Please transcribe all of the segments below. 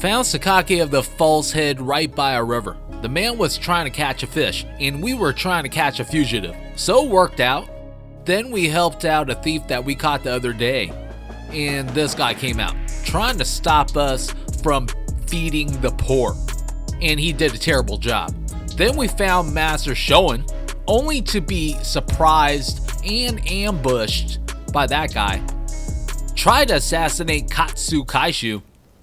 Found Sakake of the False Head right by a river. The man was trying to catch a fish, and we were trying to catch a fugitive. So it worked out. Then we helped out a thief that we caught the other day, and this guy came out, trying to stop us from feeding the poor, and he did a terrible job. Then we found Master Shoin, only to be surprised and ambushed by that guy. Tried to assassinate Katsu Kaishu,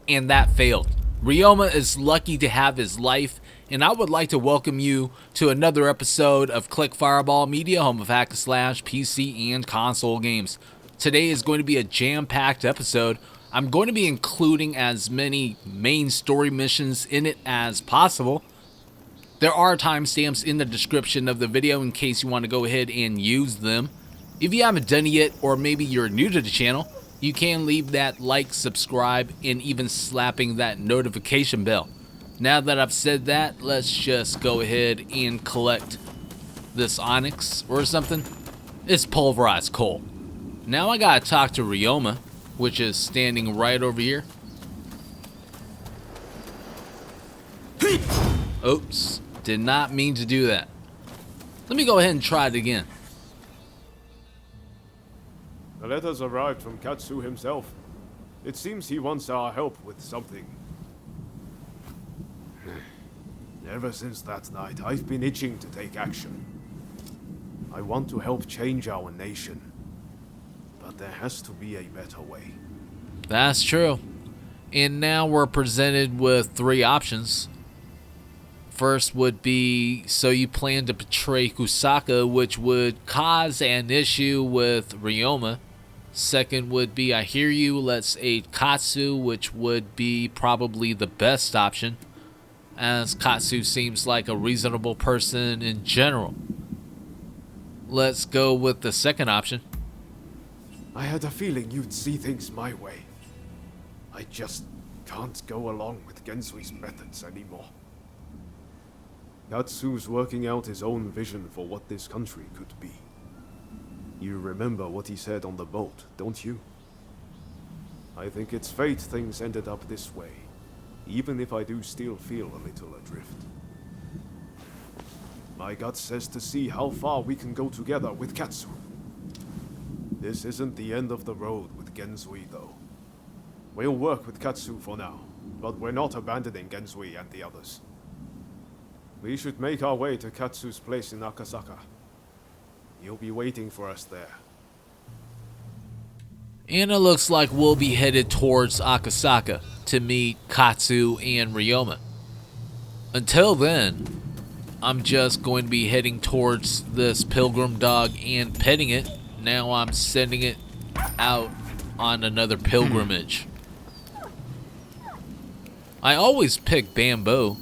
and that failed. Ryoma is lucky to have his life, and I would like to welcome you to another episode of Click Fireball Media, home of hack slash PC and console games. Today is going to be a jam-packed episode. I'm going to be including as many main story missions in it as possible. There are timestamps in the description of the video in case you want to go ahead and use them. If you haven't done it yet, or maybe you're new to the channel, you can leave that like, subscribe, and even slapping that notification bell. Now that I've said that, let's just go ahead and collect this onyx or something. It's pulverized coal. Now I gotta talk to Ryoma, which is standing right over here. Oops, did not mean to do that. Let me go ahead and try it again. The letters arrived from Katsu himself. It seems he wants our help with something. Ever since that night, I've been itching to take action. I want to help change our nation. But there has to be a better way. That's true. And now we're presented with three options. First would be, so you plan to betray Kusaka, which would cause an issue with Ryoma. Second would be, I hear you, let's aid Katsu, which would be probably the best option, as Katsu seems like a reasonable person in general. Let's go with the second option. I had a feeling you'd see things my way. I just can't go along with Gensui's methods anymore. Katsu's working out his own vision for what this country could be. You remember what he said on the boat, don't you? I think it's fate things ended up this way, even if I do still feel a little adrift. My gut says to see how far we can go together with Katsu. This isn't the end of the road with Gensui, though. We'll work with Katsu for now, but we're not abandoning Gensui and the others. We should make our way to Katsu's place in Akasaka. You'll be waiting for us there. And it looks like we'll be headed towards Akasaka to meet Katsu and Ryoma. Until then, I'm just going to be heading towards this pilgrim dog and petting it. Now I'm sending it out on another pilgrimage. I always pick bamboo.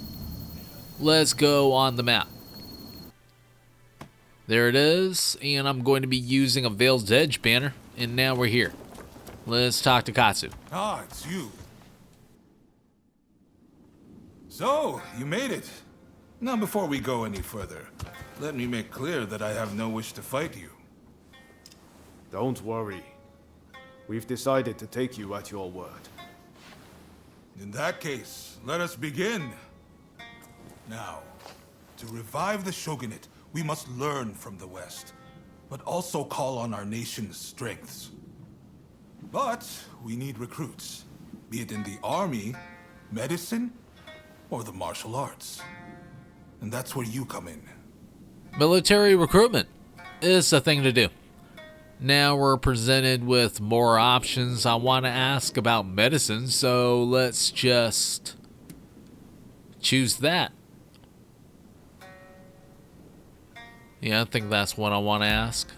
Let's go on the map. There it is, and I'm going to be using a Veil's Edge banner, and now we're here. Let's talk to Katsu. Ah, it's you. So, you made it. Now, before we go any further, let me make clear that I have no wish to fight you. Don't worry. We've decided to take you at your word. In that case, let us begin. Now, to revive the Shogunate, we must learn from the West, but also call on our nation's strengths. But we need recruits, be it in the army, medicine, or the martial arts. And that's where you come in. Military recruitment is the thing to do. Now we're presented with more options. I want to ask about medicine, so let's just choose that. Yeah, I think that's what I want to ask.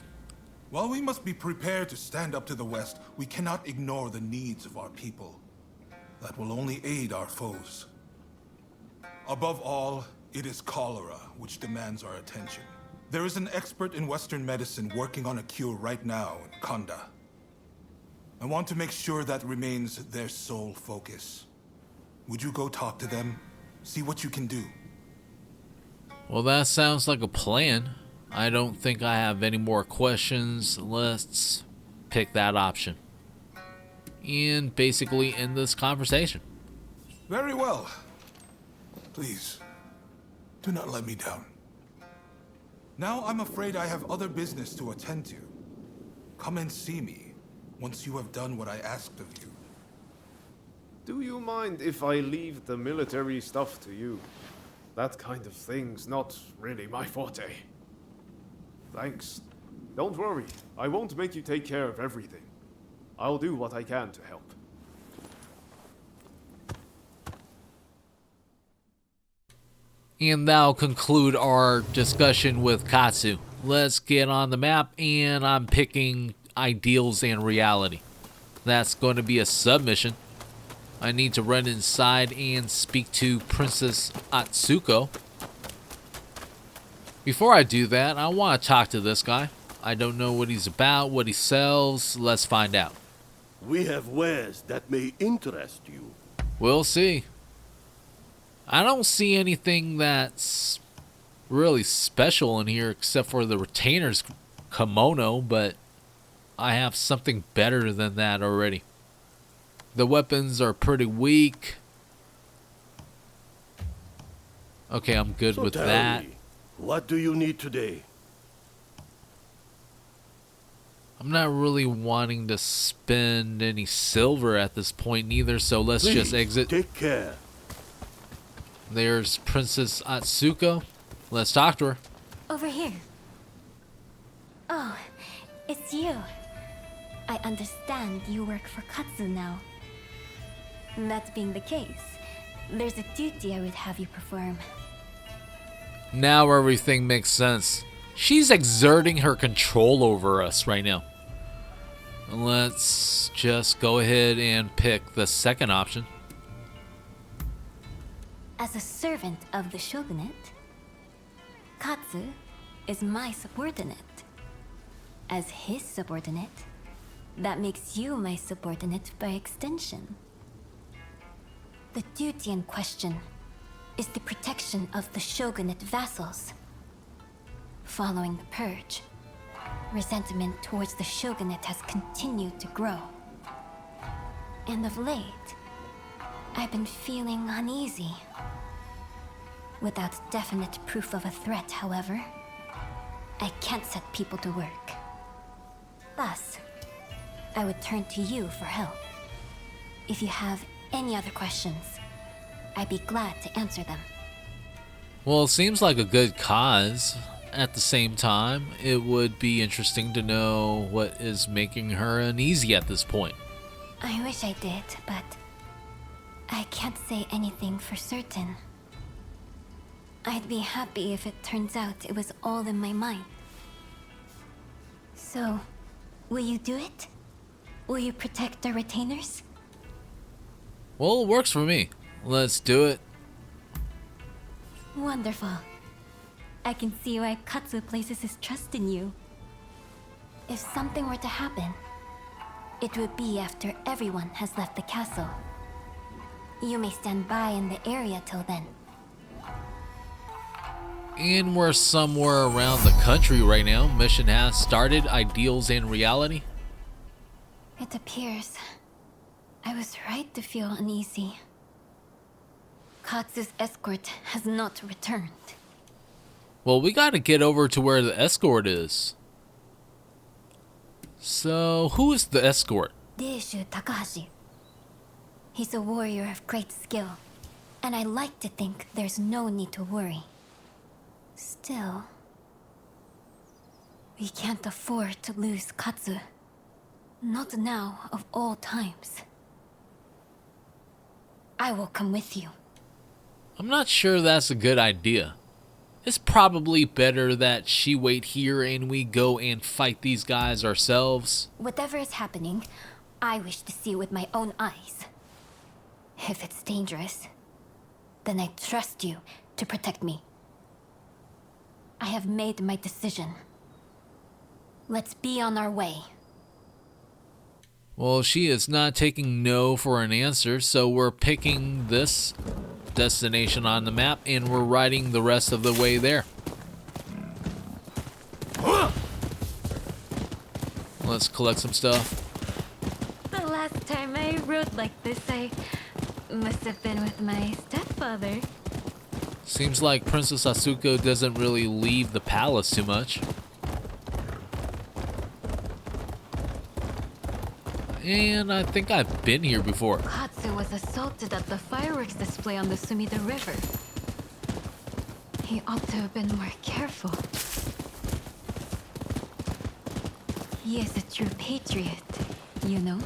While we must be prepared to stand up to the West, we cannot ignore the needs of our people. That will only aid our foes. Above all, it is cholera which demands our attention. There is an expert in Western medicine working on a cure right now in Kanda. I want to make sure that remains their sole focus. Would you go talk to them? See what you can do. Well, that sounds like a plan. I don't think I have any more questions. Let's pick that option and basically end this conversation. Very well. Please, do not let me down. Now I'm afraid I have other business to attend to. Come and see me once you have done what I asked of you. Do you mind if I leave the military stuff to you? That kind of thing's not really my forte. Thanks. Don't worry, I won't make you take care of everything. I'll do what I can to help. And that'll conclude our discussion with Katsu. Let's get on the map, and I'm picking ideals and reality. That's going to be a submission. I need to run inside and speak to Princess Atsuko. Before I do that, I want to talk to this guy. I don't know what he's about, what he sells. Let's find out. We have wares that may interest you. We'll see. I don't see anything that's really special in here except for the retainer's kimono, but I have something better than that already. The weapons are pretty weak. Okay, I'm good with tell that. me, what do you need today? I'm not really wanting to spend any silver at this point neither, so let's Please, just exit. Take care. There's Princess Atsuko. Let's talk to her. Over here. Oh, it's you. I understand you work for Katsu now. That being the case, there's a duty I would have you perform. Now everything makes sense. She's exerting her control over us right now. Let's just go ahead and pick the second option. As a servant of the Shogunate, Katsu is my subordinate. As his subordinate, that makes you my subordinate by extension. The duty in question is the protection of the Shogunate vassals. Following the purge, resentment towards the Shogunate has continued to grow. And of late, I've been feeling uneasy. Without definite proof of a threat, however, I can't set people to work. Thus, I would turn to you for help. If you have any other questions, I'd be glad to answer them. Well, it seems like a good cause. At the same time, it would be interesting to know what is making her uneasy at this point. I wish I did, but I can't say anything for certain. I'd be happy if it turns out it was all in my mind. So, will you do it? Will you protect the retainers? Well, it works for me. Let's do it. Wonderful. I can see why Katsu places his trust in you. If something were to happen, it would be after everyone has left the castle. You may stand by in the area till then. And we're somewhere around the country right now. Mission has started. Ideals and reality. It appears I was right to feel uneasy. Katsu's escort has not returned. Well, we gotta get over to where the escort is. So, who is the escort? Denshutai. He's a warrior of great skill, and I like to think there's no need to worry. Still, we can't afford to lose Katsu. Not now, of all times. I will come with you. I'm not sure that's a good idea. It's probably better that she wait here and we go and fight these guys ourselves. Whatever is happening, I wish to see with my own eyes. If it's dangerous, then I trust you to protect me. I have made my decision. Let's be on our way. Well, she is not taking no for an answer, so we're picking this destination on the map and we're riding the rest of the way there. Let's collect some stuff. The last time I rode like this, I Must have been with my stepfather. Seems like Princess Asuko doesn't really leave the palace too much. And I think I've been here before. Katsu was assaulted at the fireworks display on the Sumida River. He ought to have been more careful. He is a true patriot, you know?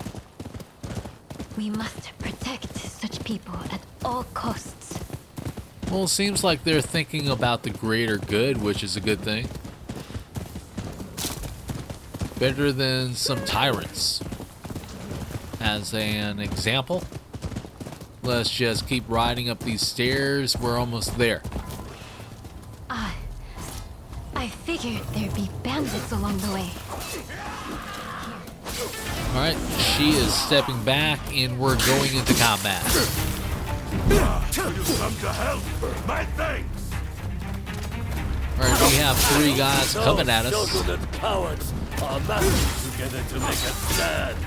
We must protect such people at all costs. Well, it seems like they're thinking about the greater good, which is a good thing. Better than some tyrants. As an example, let's just keep riding up these stairs. We're almost there. I figured there'd be bandits along the way. Alright, she is stepping back and we're going into combat. You come to help, my thanks. Alright, we have 3 guys coming at us. Shogunate cowards are massing together to make a stand.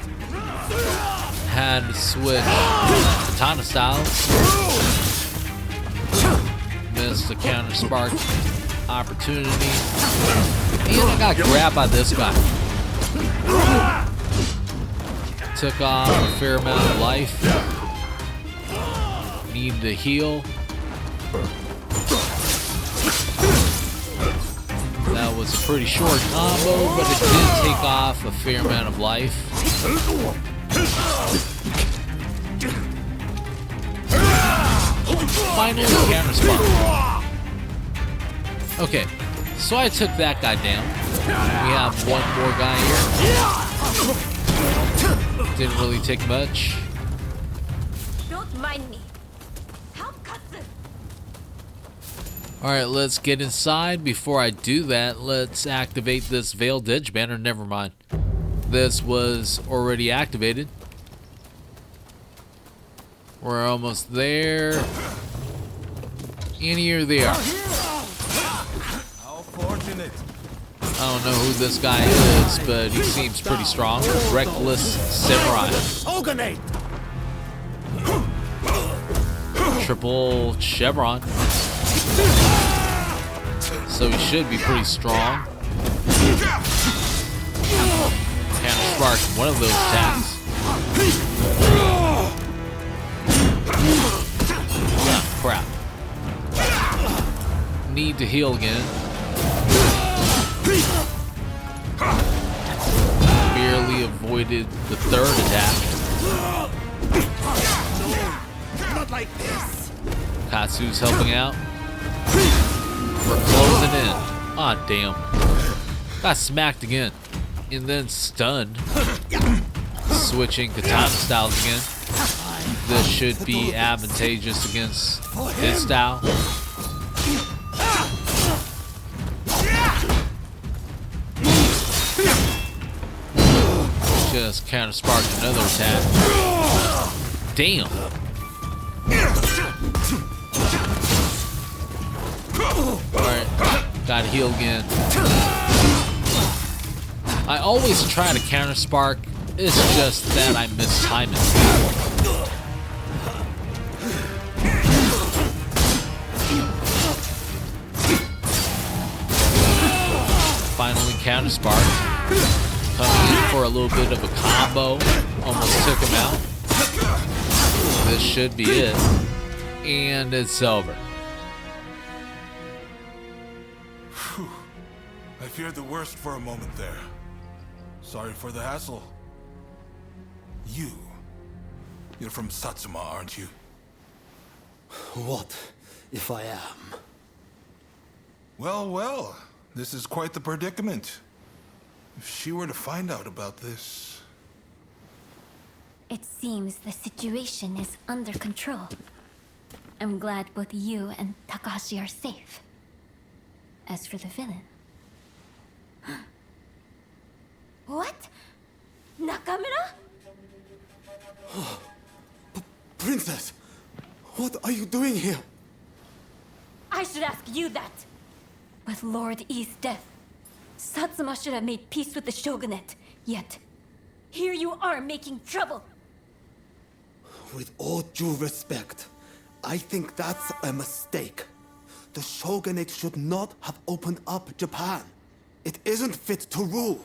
Had to switch katana styles. Missed the counter spark opportunity. And I got grabbed by this guy. Took off a fair amount of life. Needed to heal. That was a pretty short combo, but it did take off a fair amount of life. Finally, counter spot. Okay, so I took that guy down. We have one more guy here. Didn't really take much. Don't mind me. Help Katsu. Alright, let's get inside. Before I do that, let's activate this Veiled Edge banner. Never mind. This was already activated. We're almost there. And here they are. How fortunate. I don't know who this guy is, but he seems pretty strong. Reckless Samurai. Shogunate! Triple Chevron. So he should be pretty strong. Counter spark one of those attacks. Ah, crap. Need to heal again. Barely avoided the 3rd attack. Not like this. Katsu's helping out. We're closing in. Ah, damn. Got smacked again. And then stunned. Switching katana styles again. This should be advantageous against his style. Just counter sparked another attack. Damn. Alright, gotta heal again. I always try to counter spark, it's just that I miss timing. Finally counter spark. Coming in for a little bit of a combo. Almost took him out. This should be it. And it's over. I feared the worst for a moment there. Sorry for the hassle. You're from Satsuma, aren't you? What if I am? Well, well, this is quite the predicament. If she were to find out about this... It seems the situation is under control. I'm glad both you and Takahashi are safe. As for the villain... What? Nakamura? Princess, what are you doing here? I should ask you that. With Lord E's death, Satsuma should have made peace with the Shogunate. Yet, here you are making trouble. With all due respect, I think that's a mistake. The shogunate should not have opened up Japan. It isn't fit to rule.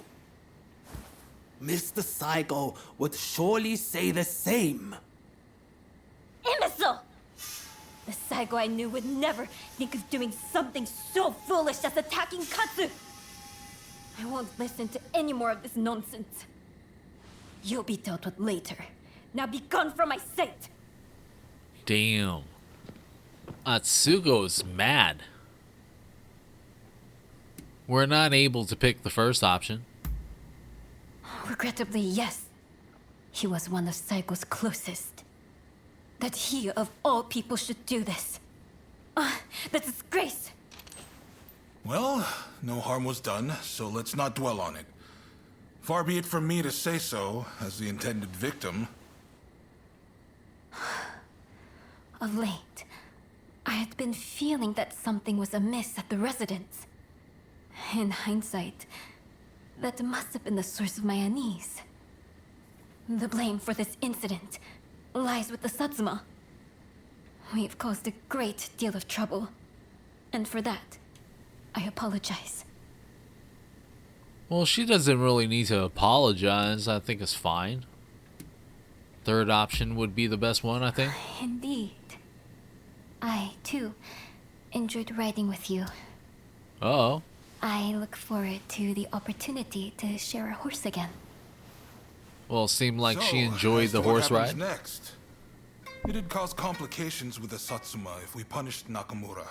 Mr. Saigo would surely say the same. Imbecile! The Saigo I knew would never think of doing something so foolish as attacking Katsu! I won't listen to any more of this nonsense. You'll be dealt with later. Now be gone from my sight! Damn. Atsugo's mad. We're not able to pick the first option. Regrettably, yes. He was one of Saigo's closest. That he, of all people, should do this. The disgrace! Well, no harm was done, so let's not dwell on it. Far be it from me to say so, as the intended victim. Of late, I had been feeling that something was amiss at the residence. In hindsight, that must have been the source of my unease. The blame for this incident lies with the Satsuma. We've caused a great deal of trouble, and for that, I apologize. Well, she doesn't really need to apologize. I think it's fine. Third option would be the best one, I think. Indeed. I, too, enjoyed riding with you. Uh-oh. I look forward to the opportunity to share a horse again. Well, it seemed like she So, enjoyed as the to what horse happens ride. Next, it'd cause complications with the Satsuma if we punished Nakamura.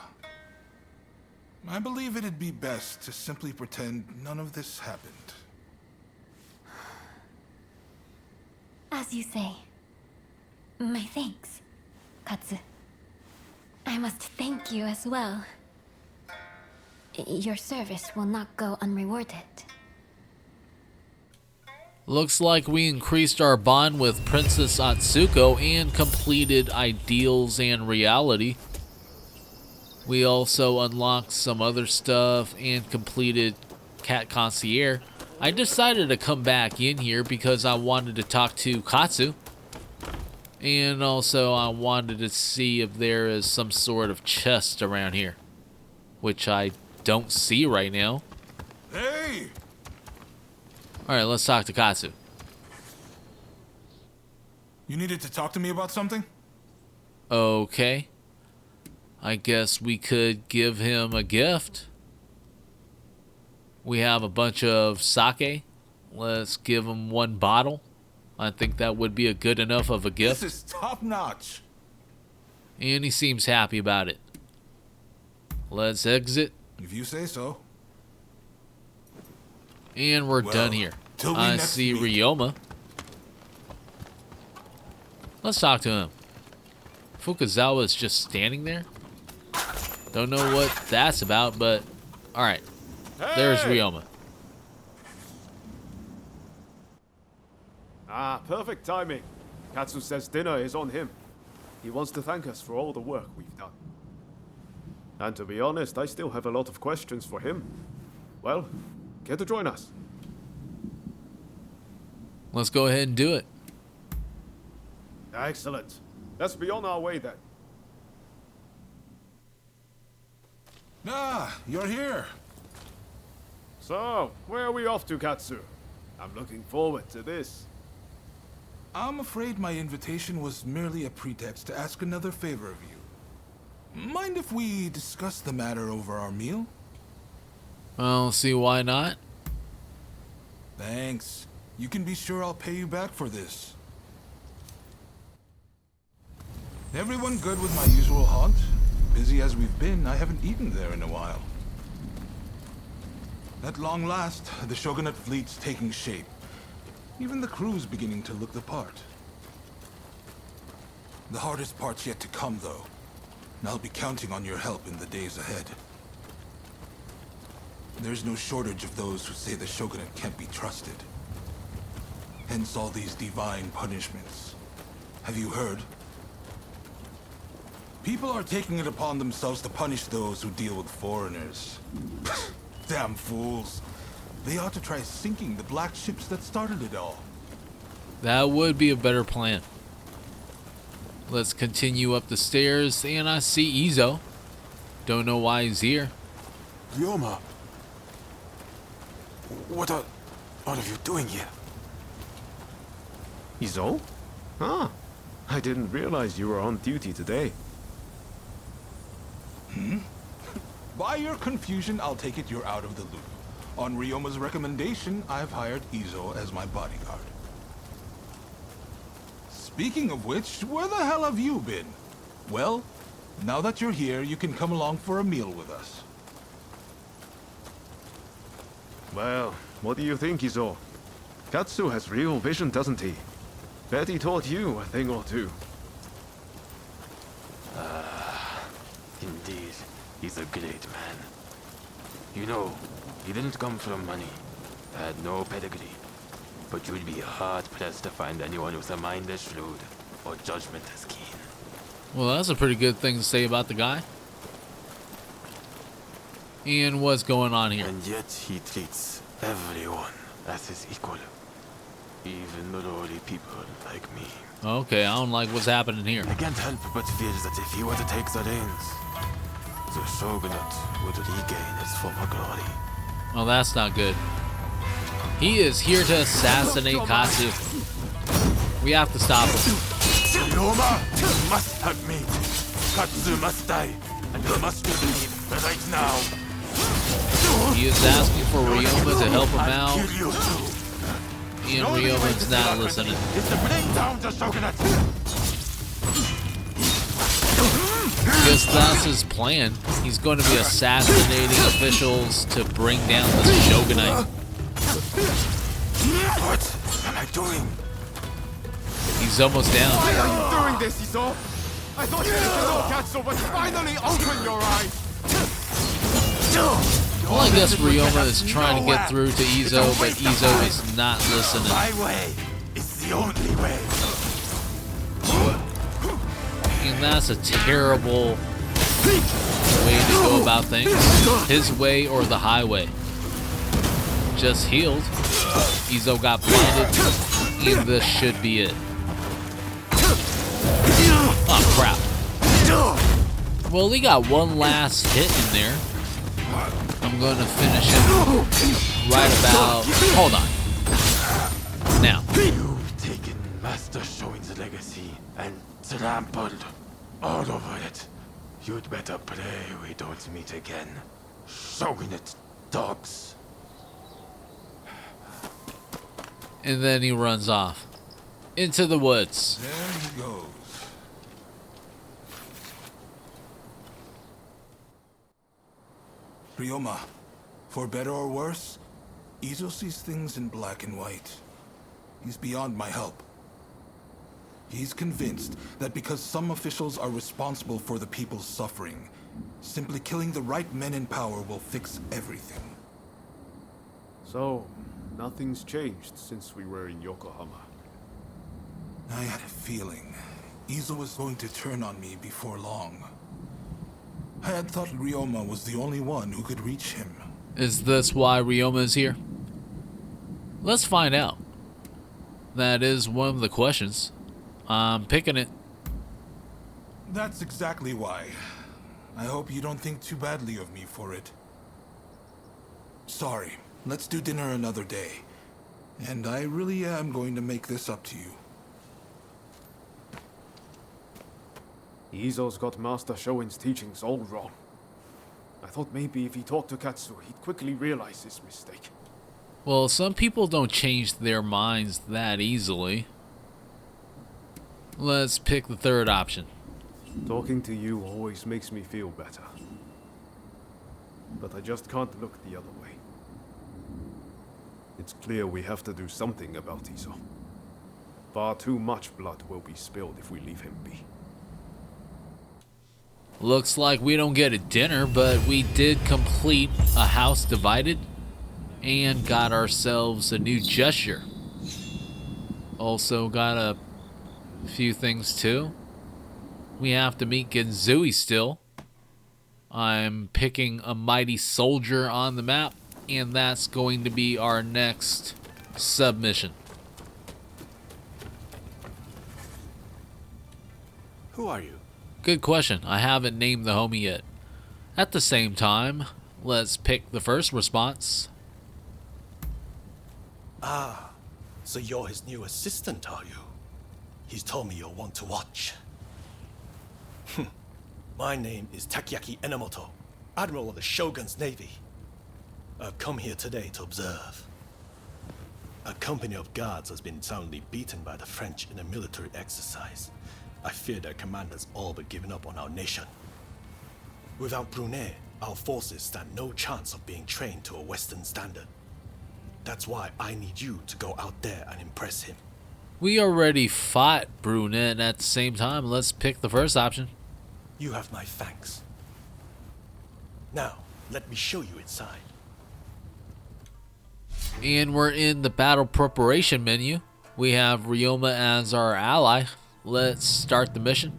I believe it'd be best to simply pretend none of this happened. As you say. My thanks, Katsu. I must thank you as well. Your service will not go unrewarded. Looks like we increased our bond with Princess Atsuko and completed Ideals and Reality. We also unlocked some other stuff and completed Cat Concierge. I decided to come back in here because I wanted to talk to Katsu. And also I wanted to see if there is some sort of chest around here, which I don't see right now. Hey! Alright, let's talk to Katsu. You needed to talk to me about something? Okay. I guess we could give him a gift. We have a bunch of sake. Let's give him one bottle. I think that would be a good enough of a gift. This is top notch. And he seems happy about it. Let's exit. If you say so. And we're Well, done here. till we I next see meet. Ryoma. Let's talk to him. Fukazawa is just standing there. Don't know what that's about, but alright. There's Ryoma. Ah, perfect timing. Katsu says dinner is on him. He wants to thank us for all the work we've done. And to be honest, I still have a lot of questions for him. Well, care to join us? Let's go ahead and do it. Excellent. Let's be on our way then. Ah, you're here. So, where are we off to, Katsu? I'm looking forward to this. I'm afraid my invitation was merely a pretext to ask another favor of you. Mind if we discuss the matter over our meal? I don't see why not. Thanks. You can be sure I'll pay you back for this. Everyone good with my usual haunt? Busy as we've been, I haven't eaten there in a while. At long last, the Shogunate fleet's taking shape. Even the crew's beginning to look the part. The hardest part's yet to come, though. And I'll be counting on your help in the days ahead. There's no shortage of those who say the Shogunate can't be trusted. Hence all these divine punishments. Have you heard? People are taking it upon themselves to punish those who deal with foreigners. Damn fools. They ought to try sinking the black ships that started it all. That would be a better plan. Let's continue up the stairs, and I see Izo. Don't know why he's here. Ryoma, what are all of you doing here? Izo? Ah, I didn't realize you were on duty today. By your confusion, I'll take it you're out of the loop. On Ryoma's recommendation, I've hired Izo as my bodyguard. Speaking of which, where the hell have you been? Well, now that you're here, you can come along for a meal with us. Well, what do you think, Izo? Katsu has real vision, doesn't he? Bet he taught you a thing or two. Indeed, he's a great man. You know, he didn't come from money, had no pedigree, but you'd be hard-pressed to find anyone with a mind as shrewd or judgment as keen. Well, that's a pretty good thing to say about the guy. And what's going on here? And yet he treats everyone as his equal, even lowly people like me. Okay, I don't like what's happening here. I can't help but feel that if he were to take the reins, the Shogunate would regain its former glory. Well, that's not good. He is here to assassinate Katsu. We have to stop him. Ryoma must have me. Katsu must die, and you must leave right now. He is asking for Ryoma to help him out, Kill you too. and Ryoma's not listening. Is to bring down the Shogunate. Guess that's his plan. He's going to be assassinating officials to bring down the Shogunate. What am I doing? He's almost down. Why are you doing this, Izo? I thought you know Katsu was finally open your eyes. Well, I guess Ryoma is trying to get through to Izo, but Izo is not listening. My way is the only way. And that's a terrible way to go about things. His way or the highway. Just healed. Izo got blinded, and this should be it. Oh, crap. Well, he got one last hit in there. I'm going to finish him right about... Hold on. Now. You've taken Master Shoin's legacy and trampled all over it. You'd better pray we don't meet again. Shogunate dogs. And then he runs off. Into the woods. There he goes. Ryoma, for better or worse, Izo sees things in black and white. He's beyond my help. He's convinced that because some officials are responsible for the people's suffering, simply killing the right men in power will fix everything. So, nothing's changed since we were in Yokohama. I had a feeling Izo was going to turn on me before long. I had thought Ryoma was the only one who could reach him. Is this why Ryoma is here? Let's find out. That is one of the questions. I'm picking it. That's exactly why. I hope you don't think too badly of me for it. Sorry, let's do dinner another day. And I really am going to make this up to you. Izo's got Master Shoin's teachings all wrong. I thought maybe if he talked to Katsu, he'd quickly realize his mistake. Well, some people don't change their minds that easily. Let's pick the third option. Talking to you always makes me feel better. But I just can't look the other way. It's clear we have to do something about Izo. Far too much blood will be spilled if we leave him be. Looks like we don't get a dinner, but we did complete a house divided and got ourselves a new gesture. Also got a few things too. We have to meet Genzui still. I'm picking a mighty soldier on the map, and that's going to be our next submission. Who are you? Good question. I haven't named the homie yet. At the same time, let's pick the first response. Ah, so you're his new assistant, are you? He's told me you'll want to watch. My name is Takeaki Enomoto, Admiral of the Shogun's Navy. I've come here today to observe. A company of guards has been soundly beaten by the French in a military exercise. I fear their commanders all but given up on our nation. Without Brunei, our forces stand no chance of being trained to a Western standard. That's why I need you to go out there and impress him. We already fought Brunet at the same time. Let's pick the first option. You have my thanks. Now, let me show you inside. And we're in the battle preparation menu. We have Ryoma as our ally. Let's start the mission.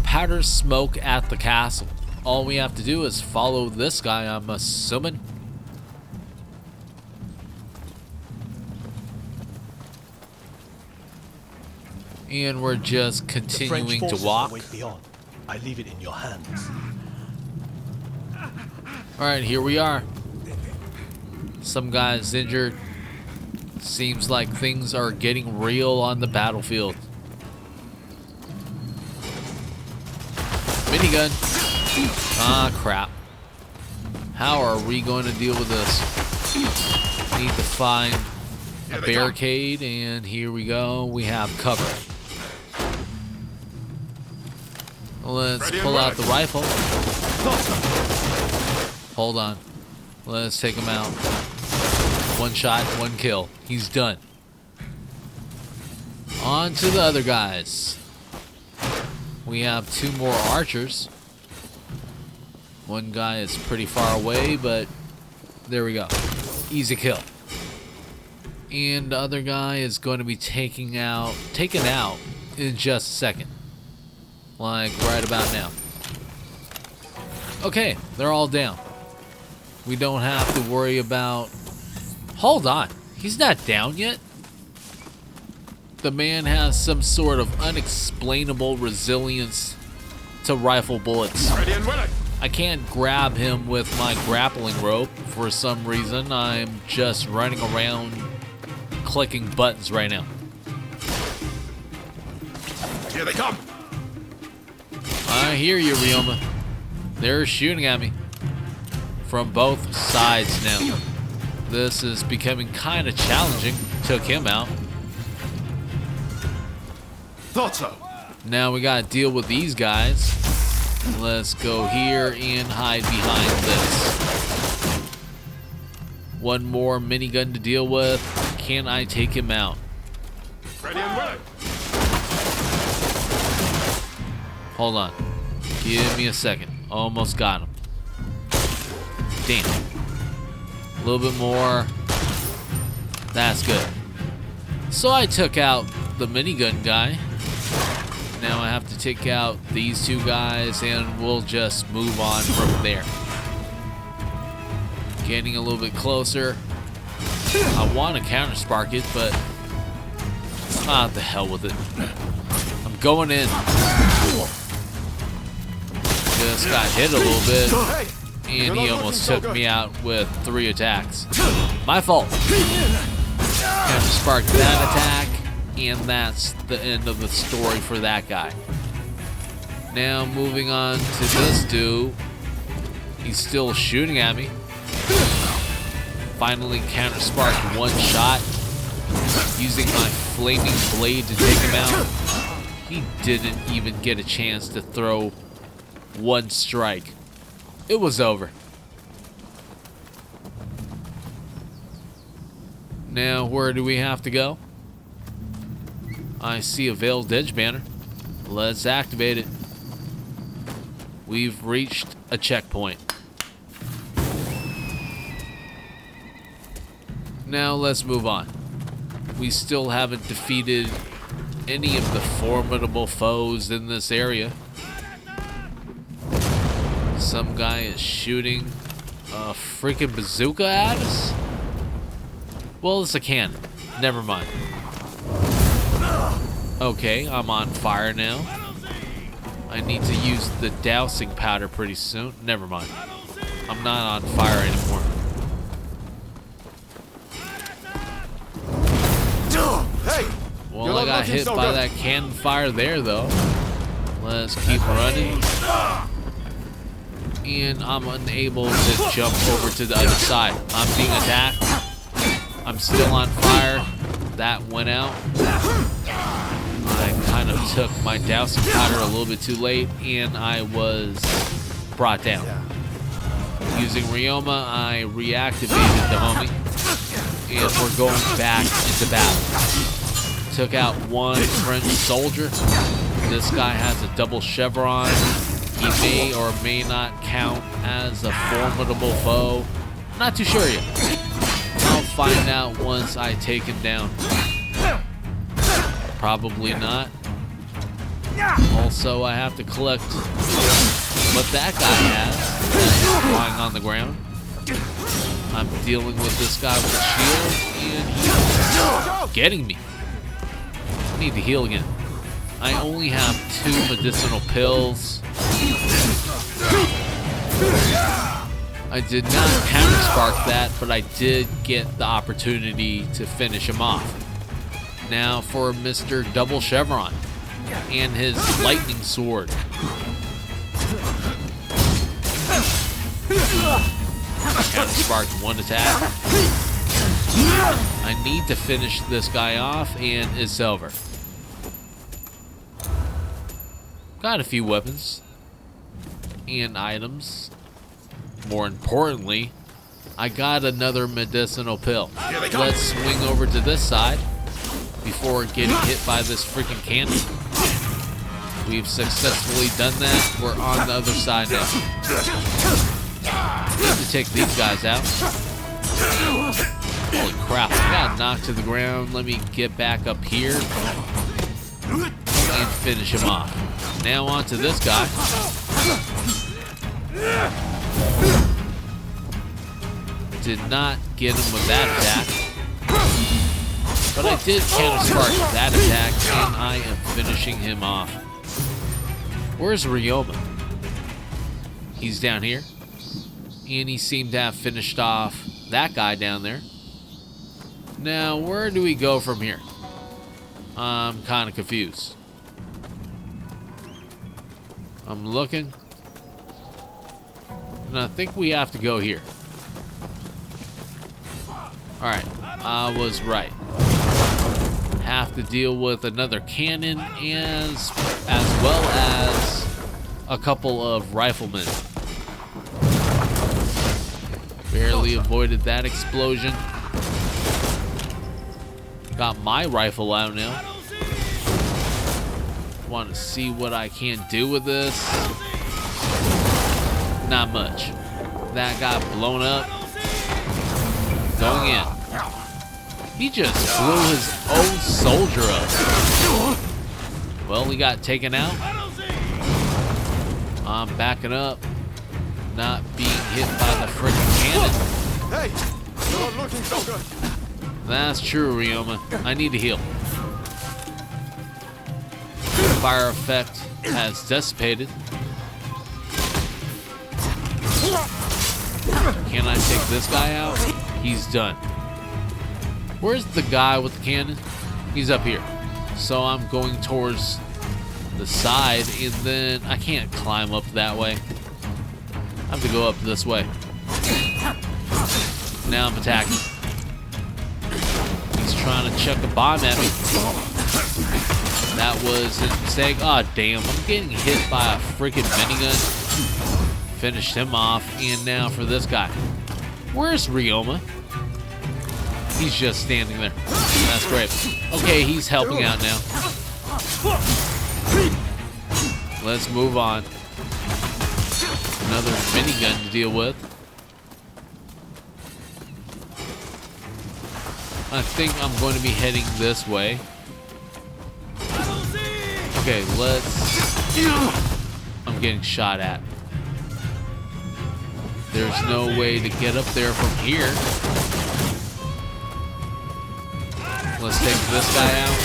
Powder smoke at the castle. All we have to do is follow this guy, I'm assuming. And we're just continuing to walk. Wait beyond. I leave it in your hands. Alright, here we are. Some guy's injured. Seems like things are getting real on the battlefield. Minigun. Ah, crap. How are we going to deal with this? Need to find a barricade, and here we go. We have cover. Let's pull out the rifle. Hold on. Let's take him out. One shot, one kill. He's done. On to the other guys. We have 2 more archers. One guy is pretty far away, but there we go. Easy kill. And the other guy is going to be taken out in just a second. Like right about now. Okay, they're all down. We don't have to worry about... Hold on, he's not down yet? The man has some sort of unexplainable resilience to rifle bullets. I can't grab him with my grappling rope for some reason. I'm just running around clicking buttons right now. Here they come! I hear you, Ryoma. They're shooting at me from both sides now. This is becoming kind of challenging. Took him out. Thought so. Now we gotta deal with these guys. Let's go here and hide behind this. One more minigun to deal with. Can I take him out? Ready and willing. Hold on. Give me a second. Almost got him. Damn. A little bit more. That's good. So I took out the minigun guy. Now I have to take out these 2 guys and we'll just move on from there. Getting a little bit closer. I want to counter spark it, but the hell with it. I'm going in. Just got hit a little bit, and he almost took me out with 3 attacks. My fault. Counter sparked that attack, and that's the end of the story for that guy. Now moving on to this dude. He's still shooting at me. Finally counter sparked 1 shot, using my flaming blade to take him out. He didn't even get a chance to throw 1 strike. It was over. Now where do we have to go? I see a veiled edge banner. Let's activate it. We've reached a checkpoint. Now let's move on. We still haven't defeated any of the formidable foes in this area. Some guy is shooting a freaking bazooka at us? Well, it's a cannon. Never mind. Okay, I'm on fire now. I need to use the dousing powder pretty soon. Never mind. I'm not on fire anymore. Hey! Well, I got hit by that cannon fire there, though. Let's keep running. And I'm unable to jump over to the other side. I'm being attacked. I'm still on fire. That went out. I kind of took my dousing powder a little bit too late, and I was brought down. Using Ryoma, I reactivated the homie, and we're going back into battle. Took out one French soldier. This guy has a double chevron. He may or may not count as a formidable foe. Not too sure yet. I'll find out once I take him down. Probably not. Also, I have to collect what that guy has lying on the ground. I'm dealing with this guy with a shield, and he's getting me. I need to heal again. I only have 2 medicinal pills. I did not counter-spark that, but I did get the opportunity to finish him off. Now for Mr. Double Chevron and his lightning sword. Counter-sparked one attack. I need to finish this guy off, and it's over. Got a few weapons and items. More importantly, I got another medicinal pill. Let's swing over to this side before getting hit by this freaking cannon. We've successfully done that. We're on the other side now. Need to take these guys out. Holy crap, I got knocked to the ground. Let me get back up here and finish him off. Now on to this guy. Did not get him with that attack. But I did counter-spark that attack, and I am finishing him off. Where's Ryoma? He's down here. And he seemed to have finished off that guy down there. Now, where do we go from here? I'm kind of confused. I'm looking. And I think we have to go here. Alright, I was right. Have to deal with another cannon as well as a couple of riflemen. Barely avoided that explosion. Got my rifle out now. Want to see what I can do with this. Not much. That got blown up. Going in. He just blew his own soldier up. Well, he got taken out. I'm backing up. Not being hit by the freaking cannon. Hey, you're not looking so good. That's true, Ryoma. I need to heal. Fire effect has dissipated. Can I take this guy out? He's done. Where's the guy with the cannon? He's up here. So I'm going towards the side, and then I can't climb up that way. I have to go up this way. Now I'm attacking. He's trying to chuck a bomb at me. That was his mistake. Aw, damn. I'm getting hit by a freaking minigun. Finished him off. And now for this guy. Where's Ryoma? He's just standing there. That's great. Okay, he's helping out now. Let's move on. Another minigun to deal with. I think I'm going to be heading this way. Okay, I'm getting shot at. There's no way to get up there from here. Let's take this guy out.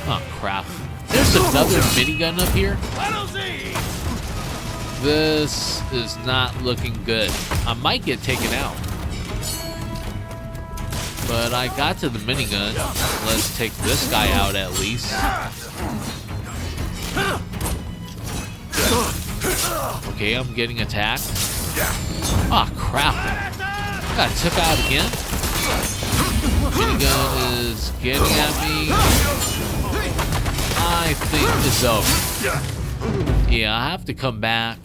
Oh crap. There's another minigun up here. This is not looking good. I might get taken out. But I got to the minigun. Let's take this guy out at least. Okay, I'm getting attacked. Oh crap. I got took out again. Minigun is getting at me. I think it's over. Yeah, I have to come back.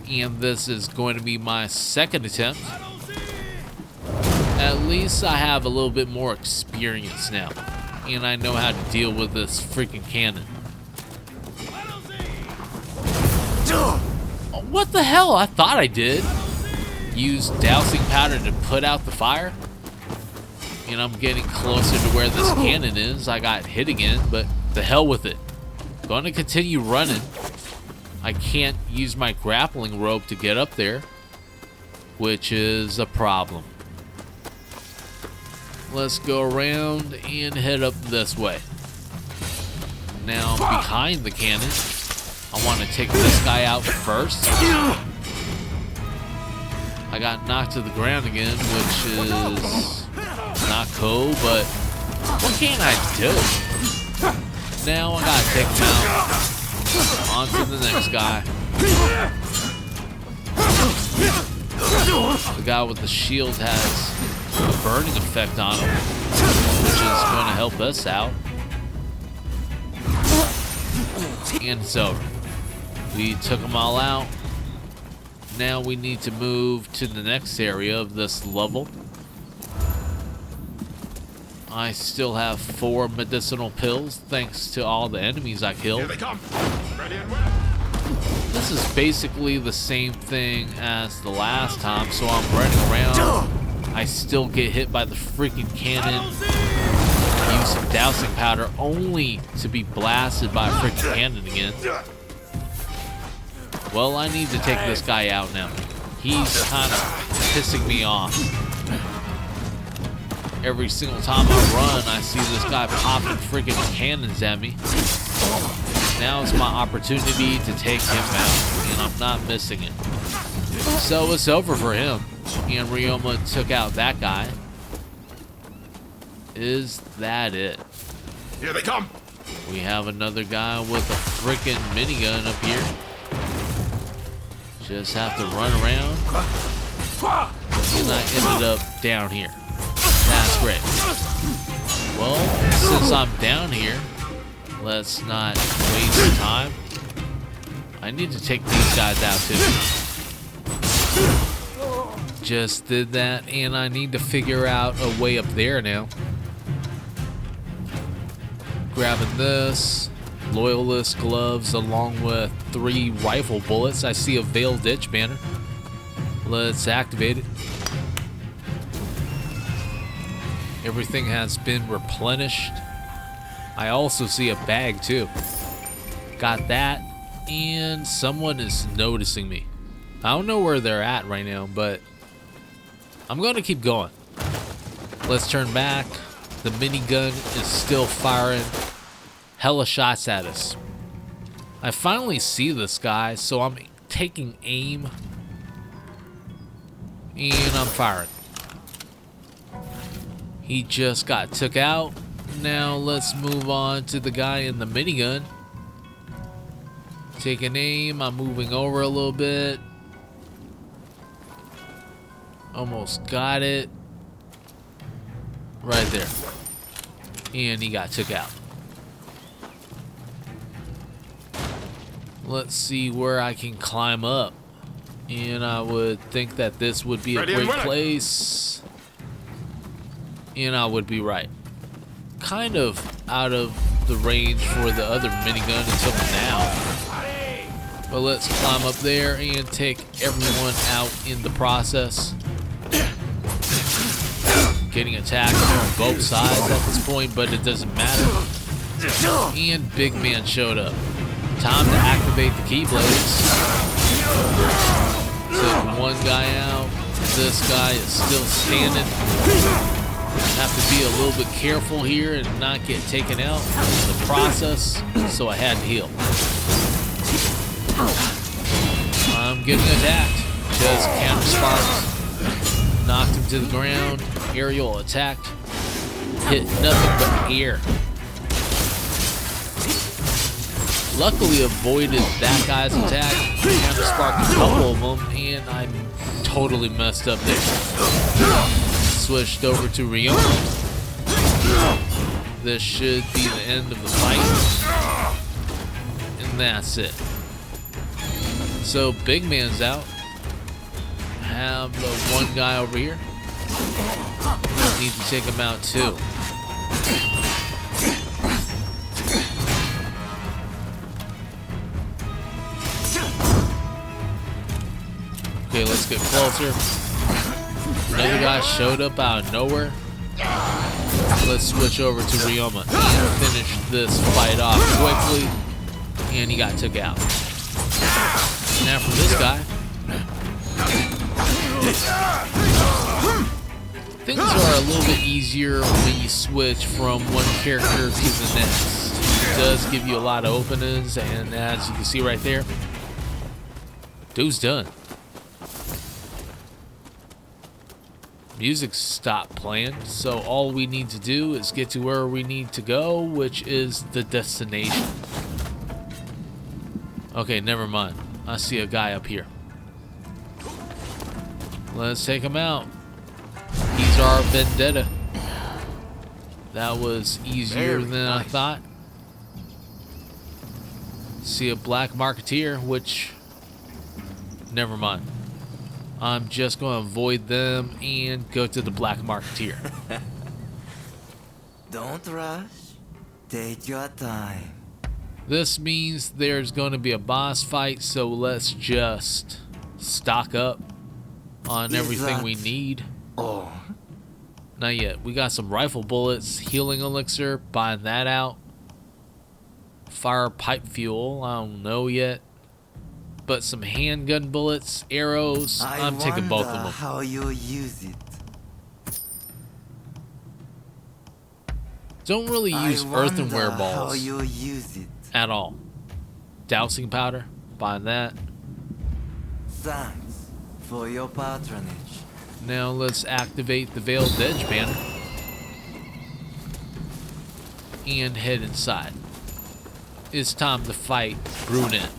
And this is going to be my second attempt. At least I have a little bit more experience now. And I know how to deal with this freaking cannon. Oh, what the hell? I thought I did. Use dousing powder to put out the fire. And I'm getting closer to where this cannon is. I got hit again, but the hell with it. Gonna continue running. I can't use my grappling rope to get up there, which is a problem. Let's go around and head up this way. Now I'm behind the cannon. I want to take this guy out first. I got knocked to the ground again, which is not cool, but what can I do? Now I gotta take him out. On to the next guy. The guy with the shield has a burning effect on him, which is going to help us out. And it's over. We took them all out. Now we need to move to the next area of this level. I still have 4 medicinal pills thanks to all the enemies I killed. Here they come. Ready and wet. This is basically the same thing as the last time, so I'm running around. I still get hit by the freaking cannon. Use some dousing powder only to be blasted by a freaking cannon again. Well, I need to take this guy out now. He's kind of pissing me off. Every single time I run, I see this guy popping freaking cannons at me. Now it's my opportunity to take him out, and I'm not missing it. So it's over for him, and Ryoma took out that guy. Is that it? Here they come. We have another guy with a freaking minigun up here. Just have to run around. And I ended up down here. That's great. Well, since I'm down here, let's not waste time. I need to take these guys out too. Just did that, and I need to figure out a way up there now. Grabbing this. Loyalist gloves along with 3 rifle bullets. I see a Veiled Ditch banner. Let's activate it. Everything has been replenished. I also see a bag too. Got that, and someone is noticing me. I don't know where they're at right now, but I'm going to keep going. Let's turn back. The minigun is still firing hella shots at us. I finally see this guy, so I'm taking aim, and I'm firing. He just got took out. Now let's move on to the guy in the minigun. Taking aim, I'm moving over a little bit. Almost got it. Right there. And he got took out. Let's see where I can climb up. And I would think that this would be a great place. And I would be right. Kind of out of the range for the other minigun until now. But let's climb up there and take everyone out in the process. Getting attacked on both sides at this point, but it doesn't matter. And Big Man showed up. Time to activate the Keyblades. Took one guy out. This guy is still standing. Have to be a little bit careful here and not get taken out in the process, so I had to heal. I'm getting attacked. Just counter sparks. Knocked him to the ground. Aerial attacked. Hit nothing but air. Luckily avoided that guy's attack. Counter sparked a couple of them, and I totally messed up there. Switched over to Ryoma. This should be the end of the fight. And that's it. So big man's out. Have the one guy over here. Need to take him out too. Okay, let's get closer. Another guy showed up out of nowhere. Let's switch over to Ryoma and finish this fight off quickly. And he got took out. Now for this guy. Things are a little bit easier when you switch from one character to the next. It does give you a lot of openings, and as you can see right there, dude's done. Music stopped playing, so all we need to do is get to where we need to go, which is the destination. Okay, never mind. I see a guy up here. Let's take him out. He's our vendetta. That was easier than I thought. See a black marketeer, which, never mind. I'm just going to avoid them and go to the black marketeer. Don't rush. Take your time. This means there's going to be a boss fight, so let's just stock up on everything we need. Oh. Not yet. We got some rifle bullets, healing elixir, buying that out. Fire pipe fuel, I don't know yet. But some handgun bullets, arrows, I'm taking both of them. How you use it. Don't really use earthenware balls how you use it. at all. Dousing powder, buying that. Thanks for your patronage. Now let's activate the Veiled Edge banner and head inside. It's time to fight Ronin.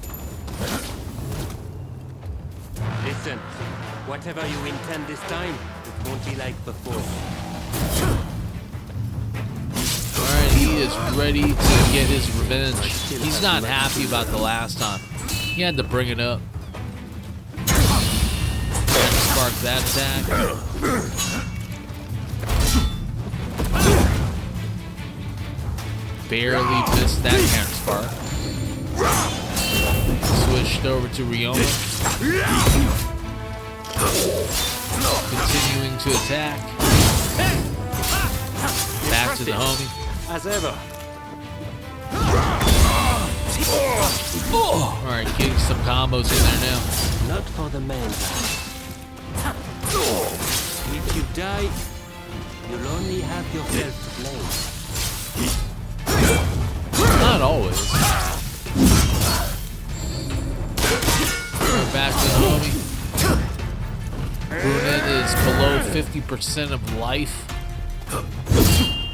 Listen, whatever you intend this time, it won't be like before. Alright, he is ready to get his revenge. He's not happy about the last time. He had to bring it up. Spark that attack. Barely missed that counter spark. Switched over to Ryoma. Continuing to attack. Back to the homie. As ever. Alright, getting some combos in there now. Not for the main guy. If you die, you'll only have yourself to blame. Not always. We're back to the homie. Ronin is below 50% of life.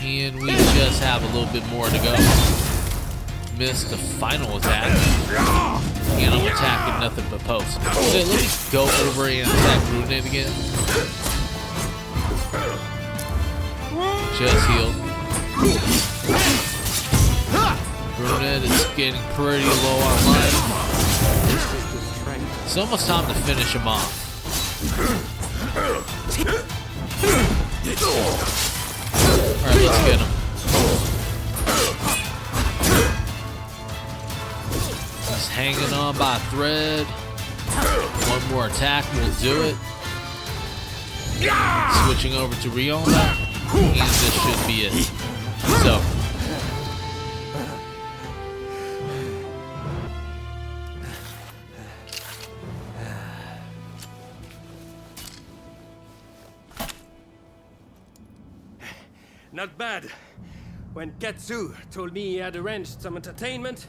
And we just have a little bit more to go. Missed the final attack. And I'm attacking nothing but posts. Okay, let me go over and attack Ronin again. Just healed. Ronin is getting pretty low on life. It's almost time to finish him off. Alright, let's get him. He's hanging on by a thread. One more attack will do it. Switching over to Ryoma. And this should be it. So. Not bad. When Katsu told me he had arranged some entertainment,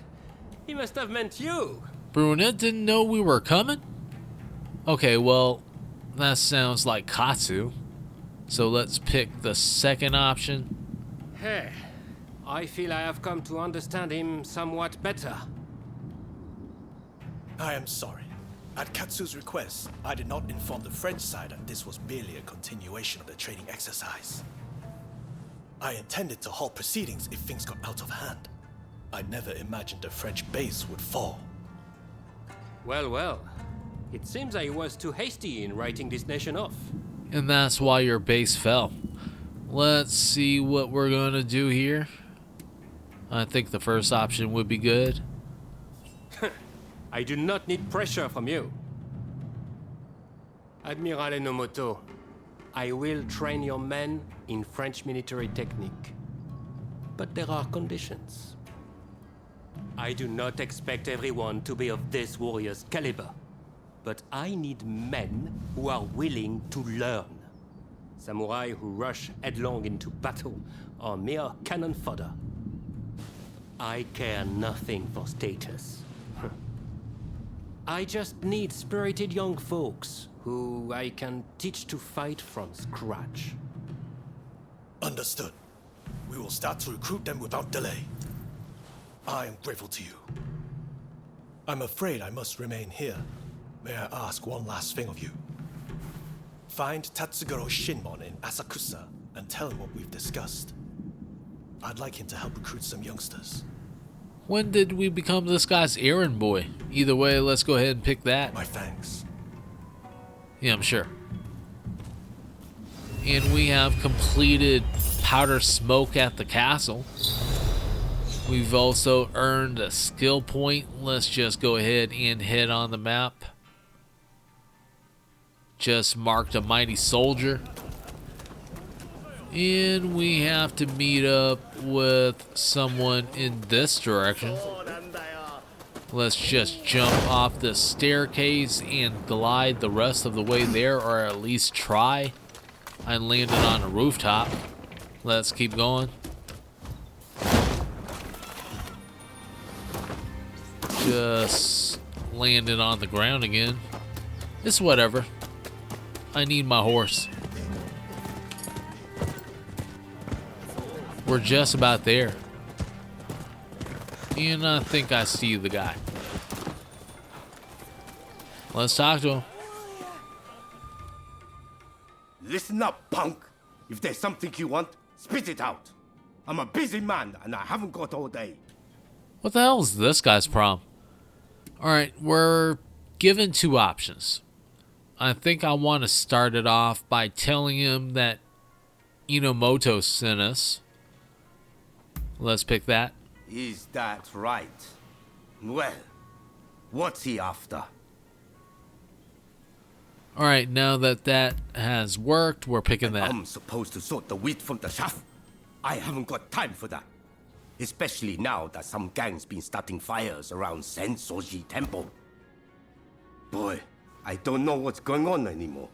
he must have meant you. Brunette didn't know we were coming? Okay, well, that sounds like Katsu. So let's pick the second option. Hey, I feel I have come to understand him somewhat better. I am sorry. At Katsu's request, I did not inform the French side that this was merely a continuation of the training exercise. I intended to halt proceedings if things got out of hand. I never imagined the French base would fall. Well, well. It seems I was too hasty in writing this nation off. And that's why your base fell. Let's see what we're gonna do here. I think the first option would be good. I do not need pressure from you. Admiral Enomoto, I will train your men in French military technique. But there are conditions. I do not expect everyone to be of this warrior's caliber. But I need men who are willing to learn. Samurai who rush headlong into battle are mere cannon fodder. I care nothing for status. I just need spirited young folks who I can teach to fight from scratch. Understood. We will start to recruit them without delay. I am grateful to you. I'm afraid I must remain here. May I ask one last thing of you? Find Tatsugoro Shinmon in Asakusa and tell him what we've discussed. I'd like him to help recruit some youngsters. When did we become this guy's errand boy? Either way, let's go ahead and pick that. My thanks. Yeah, I'm sure. And we have completed powder smoke at the castle. We've also earned a skill point. Let's just go ahead and head on the map. Just marked a mighty soldier. And we have to meet up with someone in this direction. Let's just jump off the staircase and glide the rest of the way there, or at least try. I landed on a rooftop. Let's keep going. Just landed on the ground again. It's whatever. I need my horse. We're just about there. And I think I see the guy. Let's talk to him. Listen up, punk. If there's something you want, spit it out. I'm a busy man and I haven't got all day. What the hell is this guy's problem? Alright, we're given two options. I think I want to start it off by telling him that Enomoto sent us. Let's pick that. Is that right? Well, what's he after? Alright, now that that has worked, we're picking that. I'm supposed to sort the wheat from the chaff. I haven't got time for that. Especially now that some gang's been starting fires around Sensoji Temple. Boy, I don't know what's going on anymore.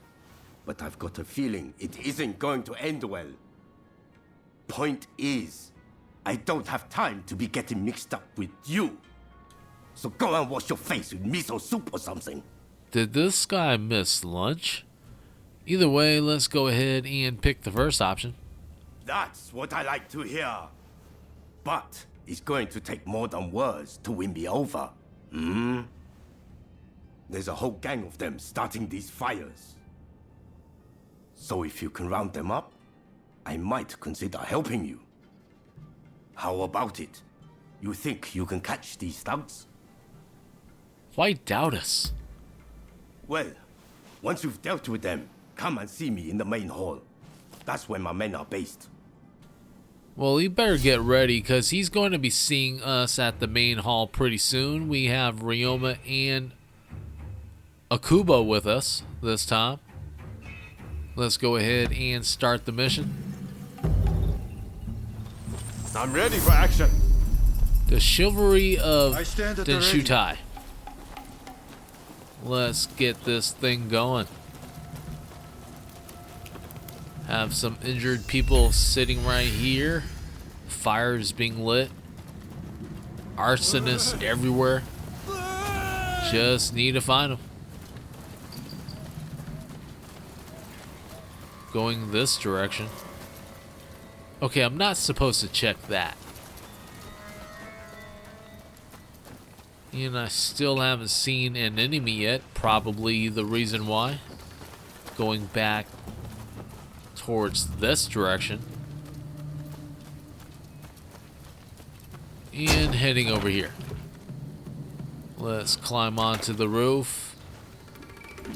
But I've got a feeling it isn't going to end well. Point is, I don't have time to be getting mixed up with you. So go and wash your face with miso soup or something. Did this guy miss lunch? Either way, let's go ahead and pick the first option. That's what I like to hear. But it's going to take more than words to win me over. There's a whole gang of them starting these fires. So if you can round them up, I might consider helping you. How about it? You think you can catch these thugs? Why doubt us? Well, once you've dealt with them, come and see me in the main hall. That's where my men are based. Well, you better get ready, because he's going to be seeing us at the main hall pretty soon. We have Ryoma and Akubo with us this time. Let's go ahead and start the mission. I'm ready for action. The Chivalry of I stand at the ready. Denshutai. Let's get this thing going. Have some injured people sitting right here. Fires being lit. Arsonists everywhere. Just need to find them. Going this direction. Okay, I'm not supposed to check that. And I still haven't seen an enemy yet. Probably the reason why. Going back towards this direction. And heading over here. Let's climb onto the roof.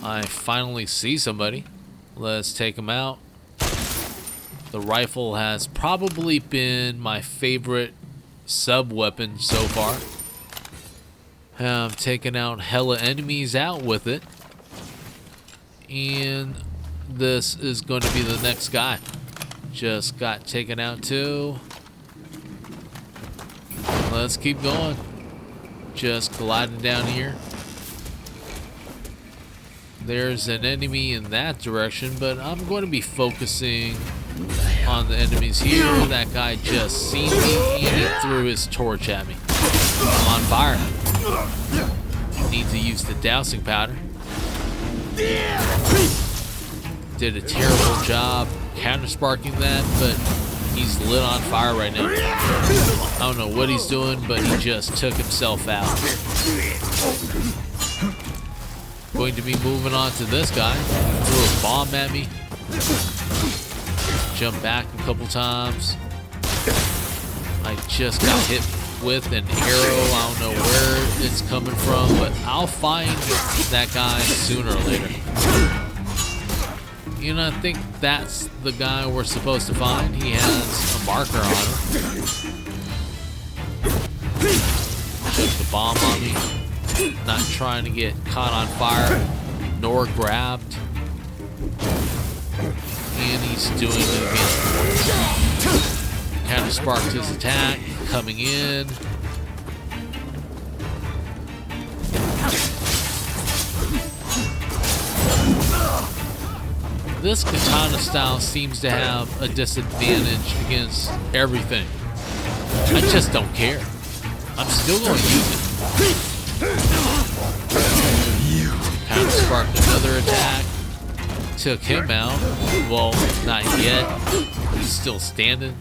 I finally see somebody. Let's take him out. The rifle has probably been my favorite sub-weapon so far. I've taken out hella enemies out with it. And this is going to be the next guy. Just got taken out too. Let's keep going. Just gliding down here. There's an enemy in that direction, but I'm going to be focusing on the enemies here. That guy just seen me and he threw his torch at me. I'm on fire. Need to use the dousing powder. Did a terrible job counter-sparking that, but he's lit on fire right now. I don't know what he's doing, but he just took himself out. Going to be moving on to this guy. Threw a bomb at me. Jump back a couple times. I just got hit with an arrow. I don't know where it's coming from, but I'll find that guy sooner or later. You know, I think that's the guy we're supposed to find. He has a marker on him. Just a bomb on me. Not trying to get caught on fire, nor grabbed. And he's doing it again. Kind of sparked his attack, coming in. This katana style seems to have a disadvantage against everything. I just don't care. I'm still going to use it. Kind of sparked another attack. Took him out. Well, not yet. He's still standing.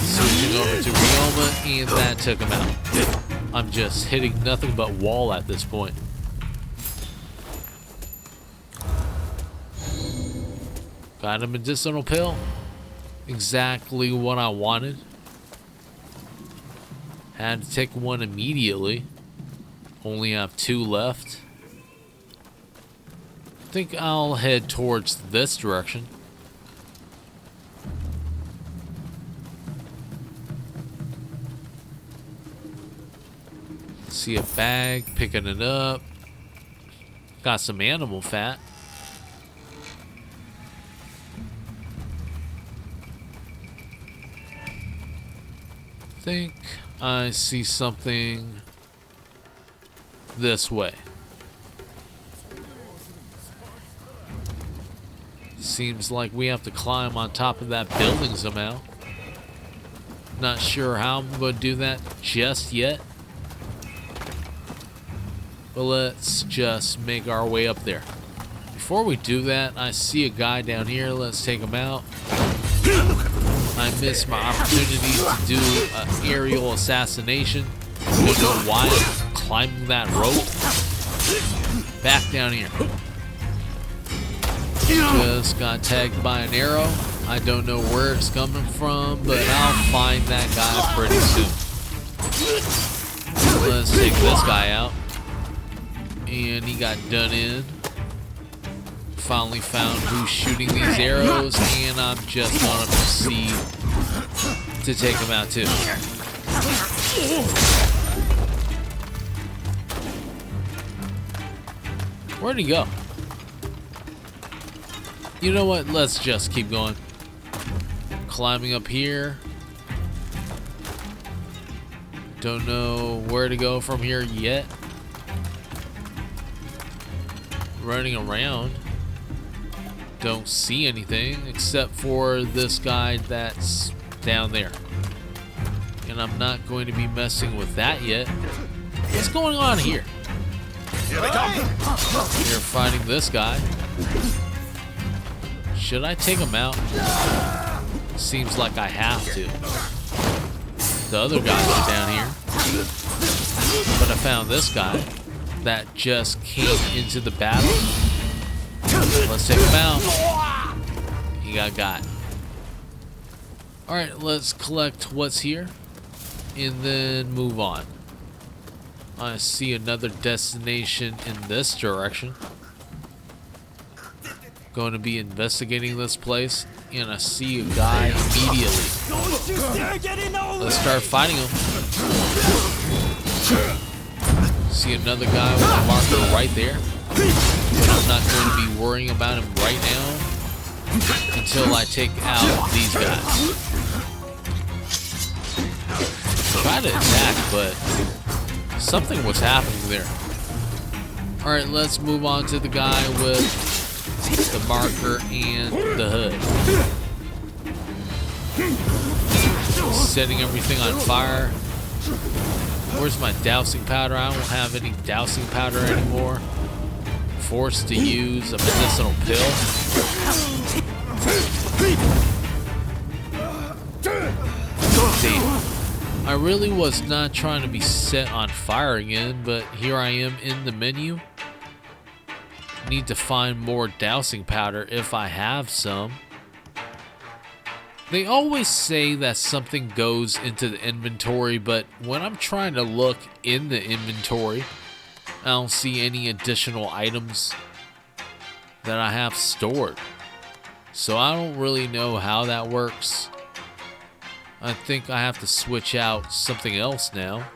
Switching over to Ryoma, and that took him out. I'm just hitting nothing but wall at this point. Got a medicinal pill. Exactly what I wanted. Had to take one immediately. Only have 2 left. I think I'll head towards this direction. See a bag, picking it up. Got some animal fat. I think I see something this way. Seems like we have to climb on top of that building somehow. Not sure how I'm going to do that just yet. But let's just make our way up there. Before we do that, I see a guy down here. Let's take him out. I missed my opportunity to do an aerial assassination. Don't know why I'm climbing that rope. Back down here. Just got tagged by an arrow. I don't know where it's coming from, but I'll find that guy pretty soon. Let's take this guy out. And he got done in. Finally found who's shooting these arrows, and I'm just gonna proceed to take him out too. Where'd he go? You know what? Let's just keep going. Climbing up here. Don't know where to go from here yet. running around. Don't see anything except for this guy that's down there. And I'm not going to be messing with that yet. What's going on here? Here they come. We're fighting this guy. Should I take him out? Seems like I have to. The other guys are down here. But I found this guy that just came into the battle. Let's take him out. He got. Alright, let's collect what's here and then move on. I see another destination in this direction. Going to be investigating this place, and I see a guy immediately. Let's start fighting him. See another guy with a marker right there, but I'm not going to be worrying about him right now until I take out these guys. Try to attack, but something was happening there. Alright, let's move on to the guy with the marker and the hood. Setting everything on fire. Where's my dousing powder? I don't have any dousing powder anymore. Forced to use a medicinal pill. Damn. I really was not trying to be set on fire again, but here I am in the menu. Need to find more dousing powder if I have some. They always say that something goes into the inventory, but when I'm trying to look in the inventory, I don't see any additional items that I have stored. So I don't really know how that works. I think I have to switch out something else now.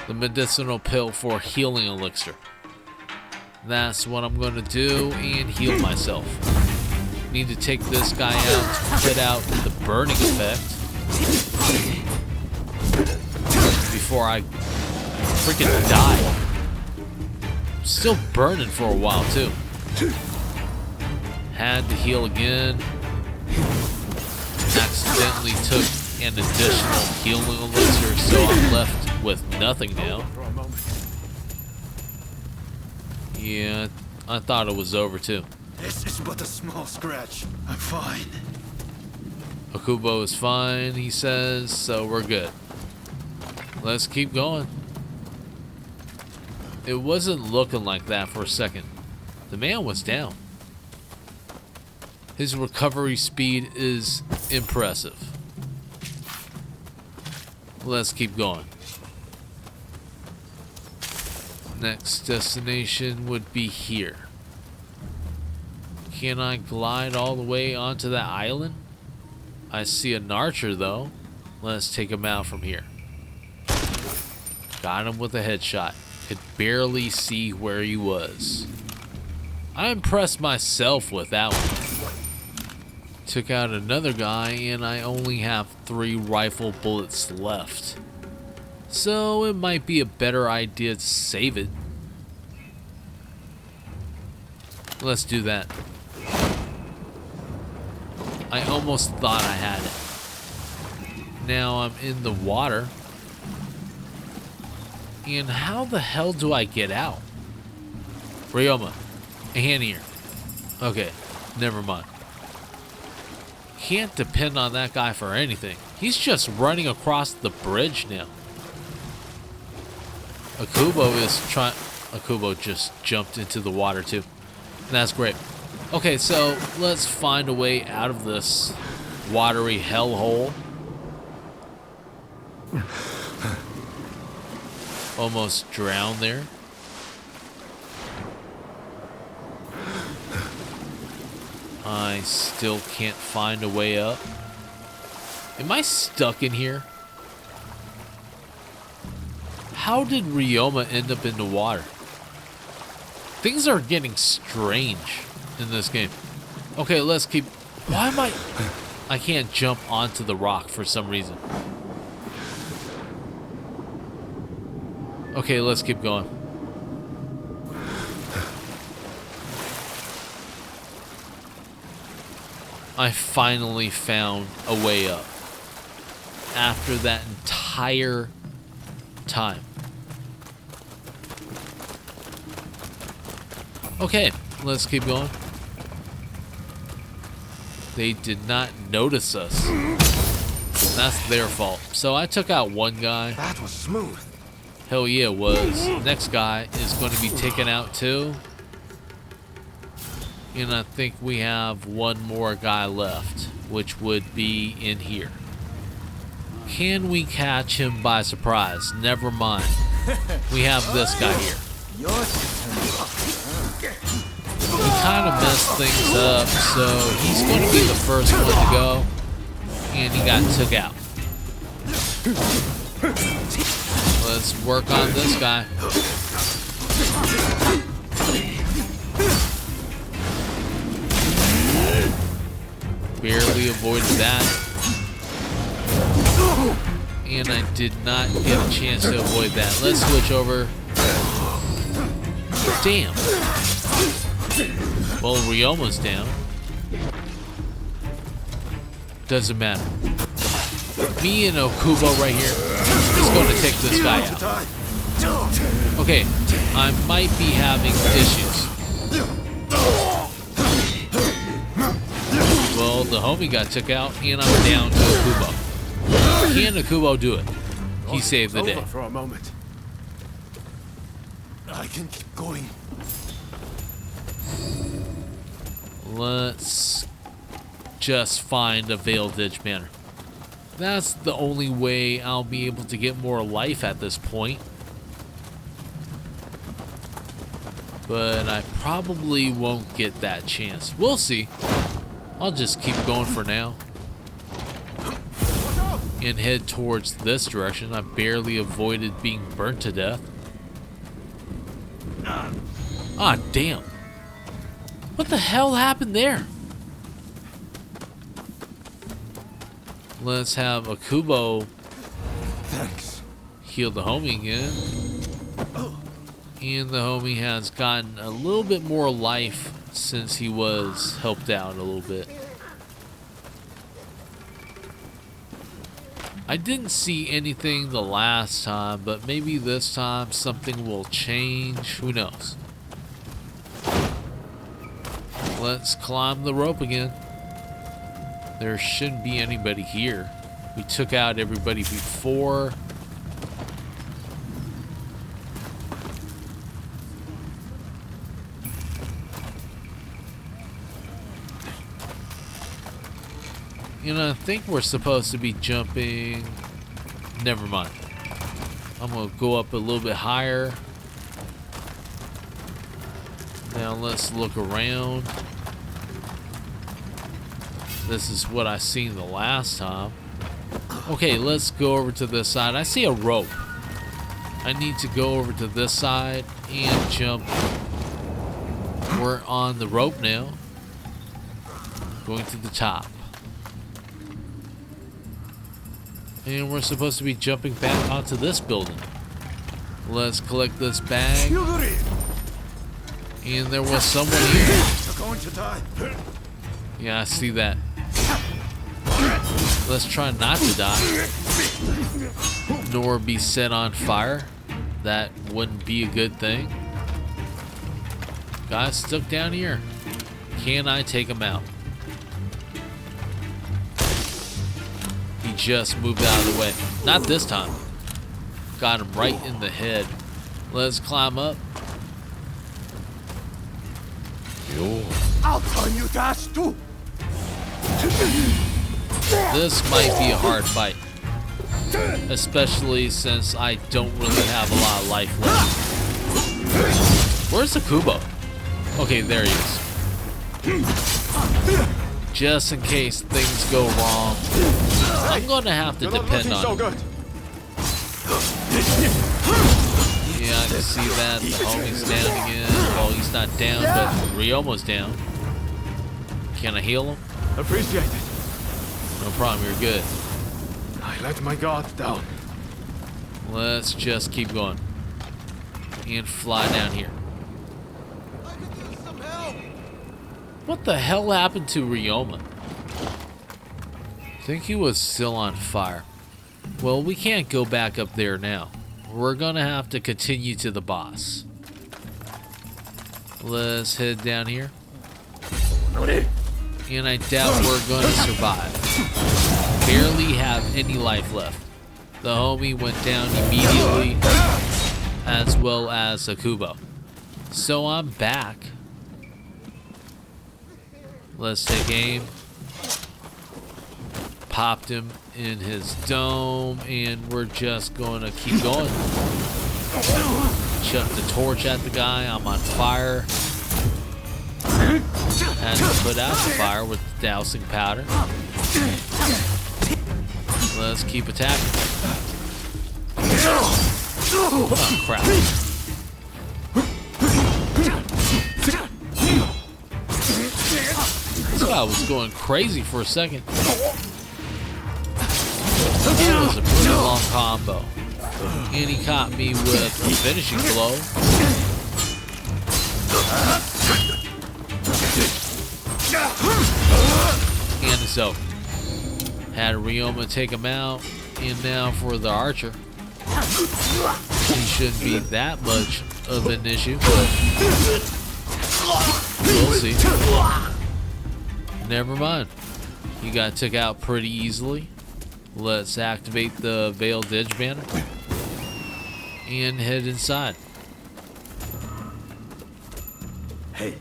The medicinal pill for healing elixir. That's what I'm going to do and heal myself. Need to take this guy out to put out the burning effect before I freaking die. I'm still burning for a while too. Had to heal again. Accidentally took an additional healing elixir, so I'm left with nothing now. Yeah, I thought it was over too. This is but a small scratch. I'm fine. Okubo is fine, he says, so we're good. Let's keep going. It wasn't looking like that for a second. The man was down. His recovery speed is impressive. Let's keep going. Next destination would be here. Can I glide all the way onto that island? I see an archer though. Let's take him out from here. Got him with a headshot. Could barely see where he was. I impressed myself with that one. Took out another guy and I only have 3 rifle bullets left. So it might be a better idea to save it. Let's do that. I almost thought I had it. Now I'm in the water. And how the hell do I get out? Ryoma, a hand here. Okay, never mind. Can't depend on that guy for anything. He's just running across the bridge now. Akubo just jumped into the water too. That's great. Okay, so let's find a way out of this watery hellhole. Almost drowned there. I still can't find a way up. Am I stuck in here? How did Ryoma end up in the water? Things are getting strange in this game. Okay, let's keep... Why am I can't jump onto the rock for some reason. Okay, let's keep going. I finally found a way up. After that entire time. Okay, let's keep going. They did not notice us. That's their fault. So I took out one guy. That was smooth. Hell yeah, it was. Next guy is going to be taken out too. And I think we have one more guy left, which would be in here. Can we catch him by surprise? Never mind. We have this guy here. He kind of messed things up, so he's going to be the first one to go. And he got took out. Let's work on this guy. Barely avoided that. And I did not get a chance to avoid that. Let's switch over. Damn. Well, Ryoma's down. Doesn't matter. Me and Okubo right here is going to take this guy out. Okay, I might be having issues. Well, the homie got took out, and I'm down to Okubo. Can Okubo do it? He saved the day. For a moment. I can keep going. Let's just find a Veiled Edge Manor. That's the only way I'll be able to get more life at this point. But I probably won't get that chance. We'll see. I'll just keep going for now. And head towards this direction. I barely avoided being burnt to death. Ah, damn. What the hell happened there? Let's have Okubo heal the homie again. And the homie has gotten a little bit more life since he was helped out a little bit. I didn't see anything the last time, but maybe this time something will change. Who knows? Let's climb the rope again. There shouldn't be anybody here. We took out everybody before. You know, I think we're supposed to be jumping. Never mind. I'm going to go up a little bit higher. Now let's look around. This is what I seen the last time. Okay, let's go over to this side. I see a rope. I need to go over to this side and jump. We're on the rope now. Going to the top. And we're supposed to be jumping back onto this building. Let's collect this bag. And there was someone here. You're going to die. Yeah, I see that. Let's try not to die. Nor be set on fire. That wouldn't be a good thing. Guys stuck down here. Can I take him out? He just moved out of the way. Not this time. Got him right in the head. Let's climb up. I'll turn you to ash too. This might be a hard fight. Especially since I don't really have a lot of life left. Where's the Kubo? Okay, there he is. Just in case things go wrong, I'm going to have to depend on him. Yeah, I can see that. The homie's down again. Well, he's not down, but Ryoma's down. Can I heal him? Appreciate it. No problem, you're good. I let my guard down. Let's just keep going. And fly down here. What the hell happened to Ryoma? I think he was still on fire. Well, we can't go back up there now. We're gonna have to continue to the boss. Let's head down here. And I doubt we're gonna survive. Barely have any life left. The homie went down immediately, as well as Akubo. So I'm back. Let's take aim. Popped him in his dome, and we're just gonna keep going. Chuck the torch at the guy. I'm on fire. Had to put out the fire with the dousing powder. Let's keep attacking. Oh, crap. This guy was going crazy for a second. That was a pretty long combo. And he caught me with a finishing blow. And it's over. Had Ryoma take him out. And now for the archer. He shouldn't be that much of an issue. We'll see. Never mind. He got took out pretty easily. Let's activate the Veiled Edge banner and head inside. Hey,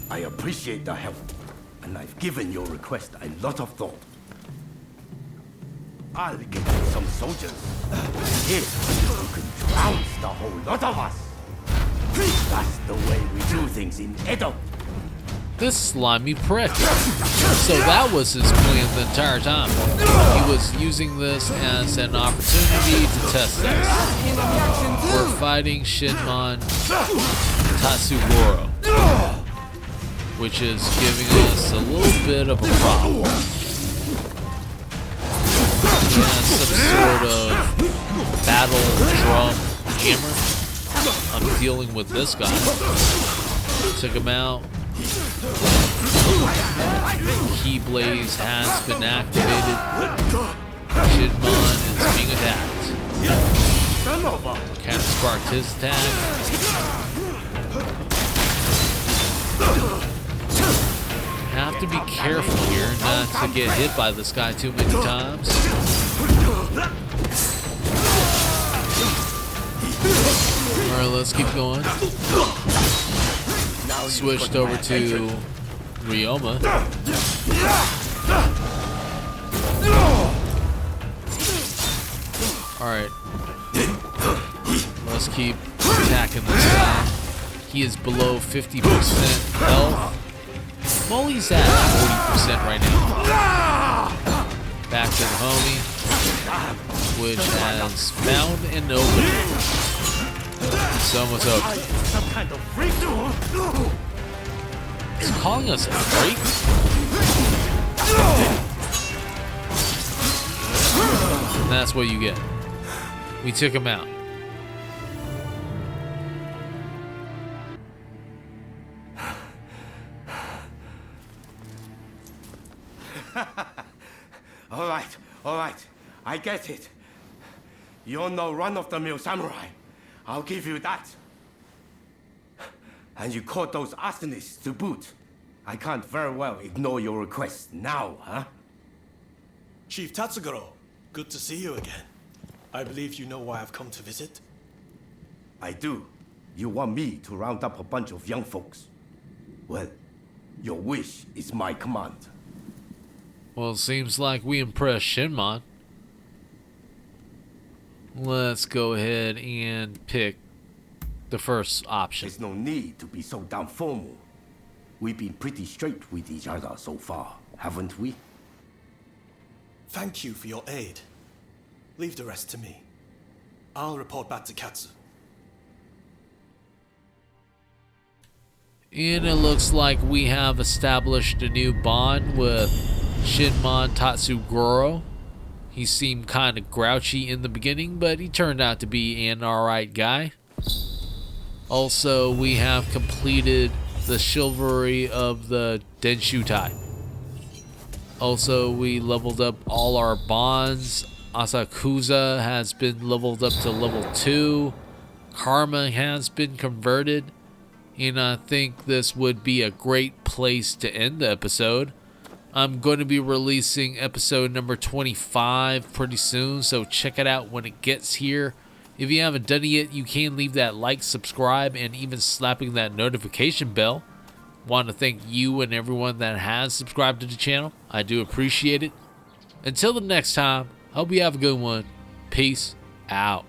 I appreciate the help, and I've given your request a lot of thought. I'll get you some soldiers. Here, you can trounce the whole lot of us. That's the way we do things in Edo. This slimy prick. So that was his plan the entire time. He was using this as an opportunity to test us. We're fighting Shinmon Tatsugoro, which is giving us a little bit of a problem. He has some sort of battle drum hammer. I'm dealing with this guy. Took him out. Keyblaze has been activated. Shinmon is being attacked. Kind of sparked his attack. Have to be careful here not to get hit by this guy too many times. Alright, let's keep going. Switched over to Ryoma. Alright. Let's keep attacking this guy. He is below 50% health. Well, he's at 40% right now. Back to the homie, which has found an opening. It's almost over. Some kind of freak. He's calling us a freak? And that's what you get. We took him out. All right. I get it. You're no run-of-the-mill samurai. I'll give you that. And you caught those arsonists to boot. I can't very well ignore your request now, huh? Chief Tatsugoro, good to see you again. I believe you know why I've come to visit. I do. You want me to round up a bunch of young folks. Well, your wish is my command. Well, it seems like we impressed Shinmon. Let's go ahead and pick the first option. There's no need to be so damn formal. We've been pretty straight with each other so far, haven't we? Thank you for your aid. Leave the rest to me. I'll report back to Katsu. And it looks like we have established a new bond with Shinmon Tatsugoro. He seemed kind of grouchy in the beginning, but he turned out to be an alright guy. Also, we have completed the Chivalry of the Denshutai. Also, we leveled up all our bonds. Asakusa has been leveled up to level 2. Karma has been converted. And I think this would be a great place to end the episode. I'm going to be releasing episode number 25 pretty soon, so check it out when it gets here. If you haven't done it yet, you can leave that like, subscribe, and even slapping that notification bell. Want to thank you and everyone that has subscribed to the channel. I do appreciate it. Until the next time, hope you have a good one. Peace out.